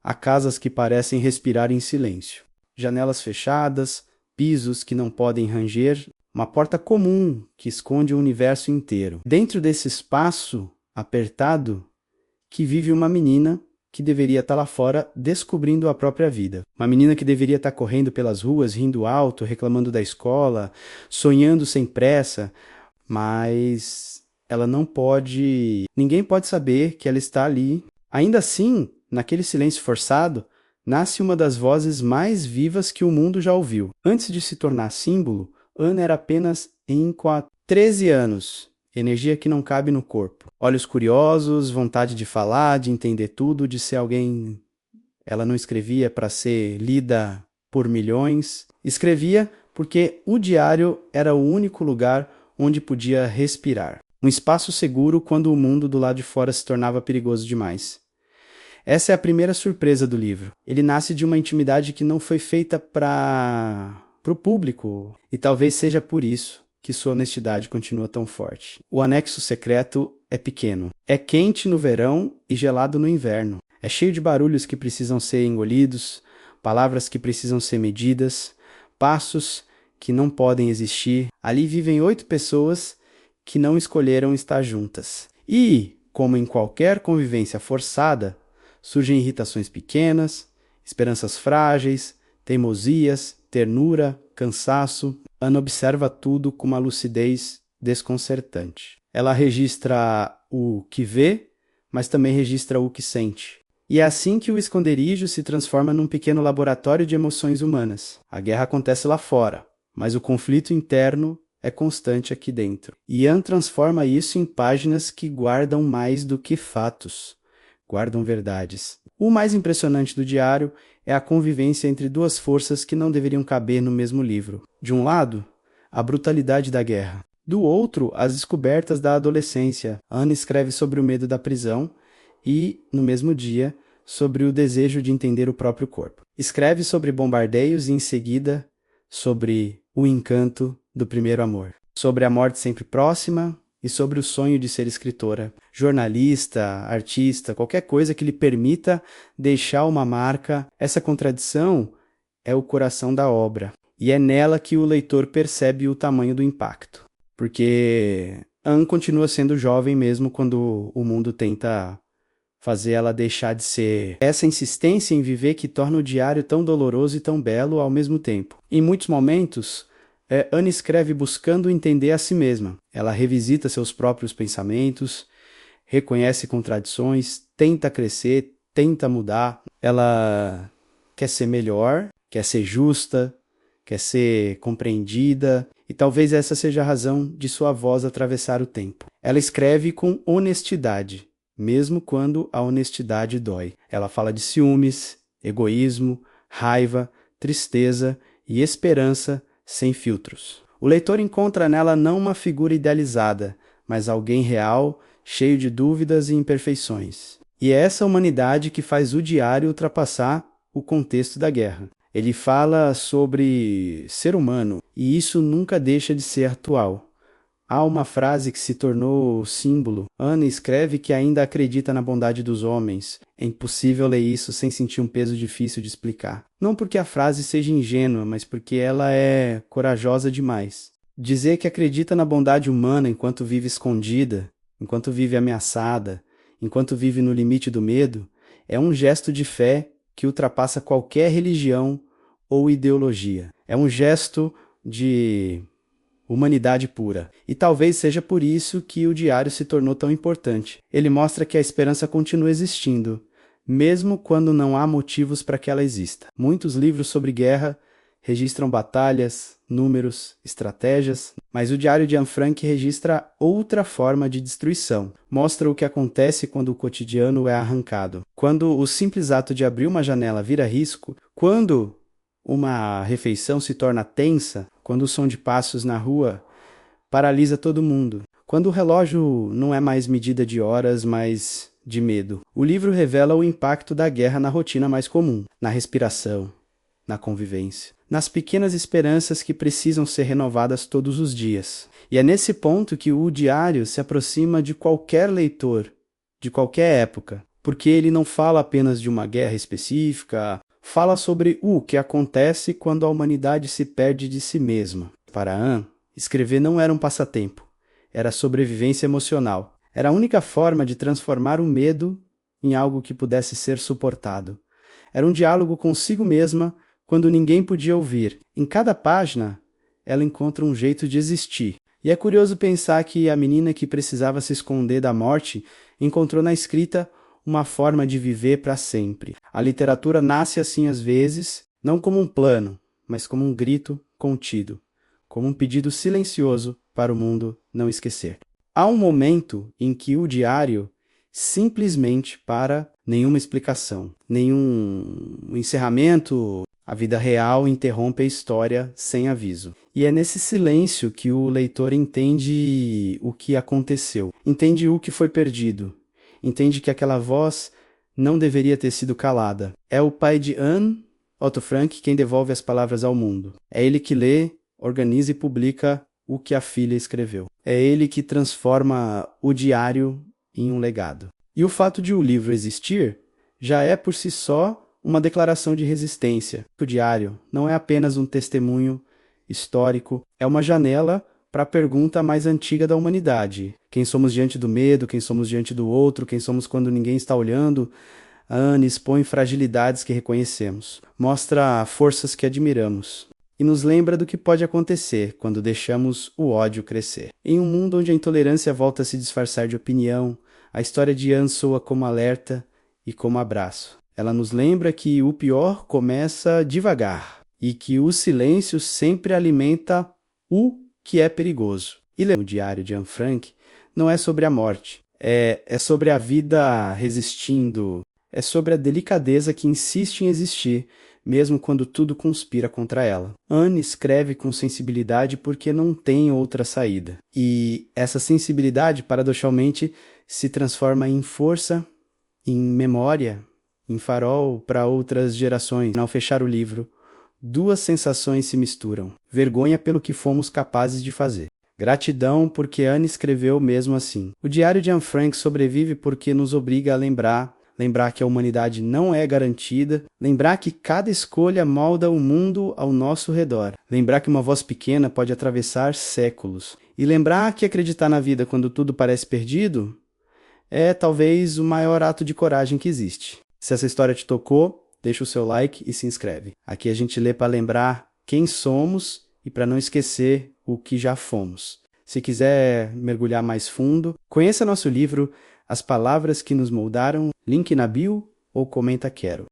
Há casas que parecem respirar em silêncio. Janelas fechadas, pisos que não podem ranger, uma porta comum que esconde o universo inteiro. Dentro desse espaço apertado que vive uma menina que deveria estar lá fora descobrindo a própria vida. Uma menina que deveria estar correndo pelas ruas, rindo alto, reclamando da escola, sonhando sem pressa, mas ela não pode... Ninguém pode saber que ela está ali. Ainda assim, naquele silêncio forçado, nasce uma das vozes mais vivas que o mundo já ouviu. Antes de se tornar símbolo, Ana era apenas 13 anos. Energia que não cabe no corpo. Olhos curiosos, vontade de falar, de entender tudo, de ser alguém... Ela não escrevia para ser lida por milhões. Escrevia porque o diário era o único lugar onde podia respirar. Um espaço seguro quando o mundo do lado de fora se tornava perigoso demais. Essa é a primeira surpresa do livro. Ele nasce de uma intimidade que não foi feita para o público. E talvez seja por isso que sua honestidade continua tão forte. O anexo secreto é pequeno. É quente no verão e gelado no inverno. É cheio de barulhos que precisam ser engolidos, palavras que precisam ser medidas, passos que não podem existir. Ali vivem 8 pessoas que não escolheram estar juntas. E, como em qualquer convivência forçada, surgem irritações pequenas, esperanças frágeis, teimosias, ternura, cansaço. Ana observa tudo com uma lucidez desconcertante. Ela registra o que vê, mas também registra o que sente. E é assim que o esconderijo se transforma num pequeno laboratório de emoções humanas. A guerra acontece lá fora, mas o conflito interno é constante aqui dentro. E Anne transforma isso em páginas que guardam mais do que fatos. Guardam verdades. O mais impressionante do diário é a convivência entre duas forças que não deveriam caber no mesmo livro. De um lado, a brutalidade da guerra. Do outro, as descobertas da adolescência. Anne escreve sobre o medo da prisão e, no mesmo dia, sobre o desejo de entender o próprio corpo. Escreve sobre bombardeios e, em seguida, sobre o encanto do primeiro amor. Sobre a morte sempre próxima e sobre o sonho de ser escritora, jornalista, artista, qualquer coisa que lhe permita deixar uma marca. Essa contradição é o coração da obra. E é nela que o leitor percebe o tamanho do impacto. Porque Anne continua sendo jovem mesmo quando o mundo tenta fazer ela deixar de ser. Essa insistência em viver que torna o diário tão doloroso e tão belo ao mesmo tempo. Em muitos momentos, Anne escreve buscando entender a si mesma. Ela revisita seus próprios pensamentos, reconhece contradições, tenta crescer, tenta mudar. Ela quer ser melhor, quer ser justa, quer ser compreendida, e talvez essa seja a razão de sua voz atravessar o tempo. Ela escreve com honestidade, mesmo quando a honestidade dói. Ela fala de ciúmes, egoísmo, raiva, tristeza e esperança sem filtros. O leitor encontra nela não uma figura idealizada, mas alguém real, cheio de dúvidas e imperfeições. E é essa humanidade que faz o diário ultrapassar o contexto da guerra. Ele fala sobre ser humano, e isso nunca deixa de ser atual. Há uma frase que se tornou símbolo. Anne escreve que ainda acredita na bondade dos homens. É impossível ler isso sem sentir um peso difícil de explicar. Não porque a frase seja ingênua, mas porque ela é corajosa demais. Dizer que acredita na bondade humana enquanto vive escondida, enquanto vive ameaçada, enquanto vive no limite do medo, é um gesto de fé que ultrapassa qualquer religião ou ideologia. É um gesto de humanidade pura. E talvez seja por isso que o diário se tornou tão importante. Ele mostra que a esperança continua existindo, mesmo quando não há motivos para que ela exista. Muitos livros sobre guerra registram batalhas, números, estratégias, mas o diário de Anne Frank registra outra forma de destruição. Mostra o que acontece quando o cotidiano é arrancado. Quando o simples ato de abrir uma janela vira risco, quando uma refeição se torna tensa, quando o som de passos na rua paralisa todo mundo, quando o relógio não é mais medida de horas, mas de medo. O livro revela o impacto da guerra na rotina mais comum, na respiração, na convivência, nas pequenas esperanças que precisam ser renovadas todos os dias. E é nesse ponto que o diário se aproxima de qualquer leitor, de qualquer época, porque ele não fala apenas de uma guerra específica, fala sobre o que acontece quando a humanidade se perde de si mesma. Para Anne, escrever não era um passatempo, era sobrevivência emocional. Era a única forma de transformar o medo em algo que pudesse ser suportado. Era um diálogo consigo mesma quando ninguém podia ouvir. Em cada página, ela encontra um jeito de existir. E é curioso pensar que a menina que precisava se esconder da morte encontrou na escrita uma forma de viver para sempre. A literatura nasce assim às vezes, não como um plano, mas como um grito contido, como um pedido silencioso para o mundo não esquecer. Há um momento em que o diário simplesmente para, nenhuma explicação, nenhum encerramento. A vida real interrompe a história sem aviso. E é nesse silêncio que o leitor entende o que aconteceu, entende o que foi perdido, entende que aquela voz não deveria ter sido calada. É o pai de Anne, Otto Frank, quem devolve as palavras ao mundo. É ele que lê, organiza e publica o que a filha escreveu. É ele que transforma o diário em um legado. E o fato de o livro existir já é por si só uma declaração de resistência. O diário não é apenas um testemunho histórico, é uma janela para a pergunta mais antiga da humanidade. Quem somos diante do medo, quem somos diante do outro, quem somos quando ninguém está olhando. Anne expõe fragilidades que reconhecemos, mostra forças que admiramos e nos lembra do que pode acontecer quando deixamos o ódio crescer. Em um mundo onde a intolerância volta a se disfarçar de opinião, a história de Anne soa como alerta e como abraço. Ela nos lembra que o pior começa devagar e que o silêncio sempre alimenta o que é perigoso. E o diário de Anne Frank não é sobre a morte, é sobre a vida resistindo, é sobre a delicadeza que insiste em existir, mesmo quando tudo conspira contra ela. Anne escreve com sensibilidade porque não tem outra saída. E essa sensibilidade, paradoxalmente, se transforma em força, em memória, em farol para outras gerações. Ao fechar o livro, duas sensações se misturam. Vergonha pelo que fomos capazes de fazer. Gratidão porque Anne escreveu mesmo assim. O diário de Anne Frank sobrevive porque nos obriga a lembrar que a humanidade não é garantida, lembrar que cada escolha molda o mundo ao nosso redor, lembrar que uma voz pequena pode atravessar séculos, e lembrar que acreditar na vida quando tudo parece perdido é talvez o maior ato de coragem que existe. Se essa história te tocou, deixa o seu like e se inscreve. Aqui a gente lê para lembrar quem somos e para não esquecer o que já fomos. Se quiser mergulhar mais fundo, conheça nosso livro As Palavras que Nos Moldaram, link na bio ou comenta quero.